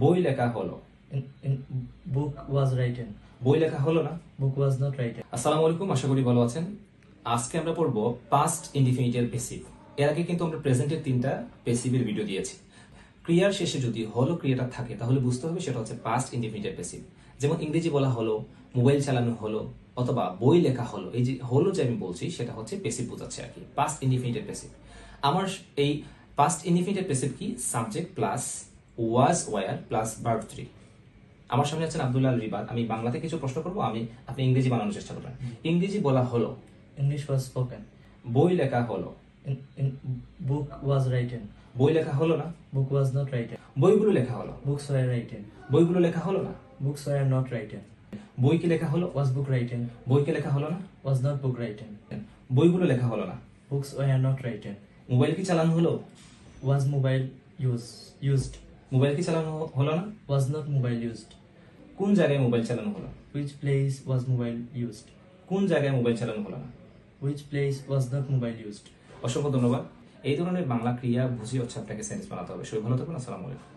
বই লেখা হলো। Book was written. বই লেখা হলো না। Book was not written. আসসালামু আলাইকুম, আশা করি ভালো আছেন। আজকে আমরা পড়বো পাস্ট ইনডিফিনিটের পেসিভ। এর আগে কিন্তু আমরা প্রেজেন্টের 3টা পেসিভের ভিডিও দিয়েছি। ক্রিয়ার শেষে যদি হলো ক্রিয়াটা থাকে তাহলে বুঝতে হবে সেটা হচ্ছে পাস্ট ইনডিফিনিটের পেসিভ। যেমন ইংরেজি বলা হলো, মোবাইল চালানো হলো, অথবা বই লেখা হলো। এই যে হলো যে আমি বলছি সেটা হচ্ছে পেসিভ বোঝাচ্ছে আর কি, পাস্ট ইনডিফিনিটের পেসিভ। আমার এই পাস্ট ইনডিফিনিটের পেসিভ কি? Subject plus was were plus verb 3। আমার সামনে আছেন আব্দুল্লাহ আল রিবাদ। আমি বাংলাতে কিছু প্রশ্ন করবো, আপনি ইংরেজি বানানোর চেষ্টা করবেন। ইংরেজি বলা হলো, English was spoken. বই লেখা হলো। Book was written. বই লেখা হলো না। Book was not written. বইগুলো লেখা হলো। Books were written. বইগুলো লেখা হলো না। Books were not written. বই কি লেখা হলো? Was book written? বইকে লেখা হলো না। Was not book written. বইগুলো লেখা হলো না। Books were not written. Mobile কি চালানো হলো? Was mobile used? মোবাইল কি চালানো হলো না। Was not mobile used. কোন জায়গায় মোবাইল চালানো হলো? Which place was mobile used? কোন জায়গায় মোবাইল চালানো হলো না। Which place was not mobile used? অসংখ্য ধন্যবাদ। এই ধরনের বাংলা ক্রিয়া বুঝিয়ে হচ্ছে আপনাকে সেন্টেন্স বানাতে হবে। সবাই ভালো থাকুন। আসসালামু আলাইকুম।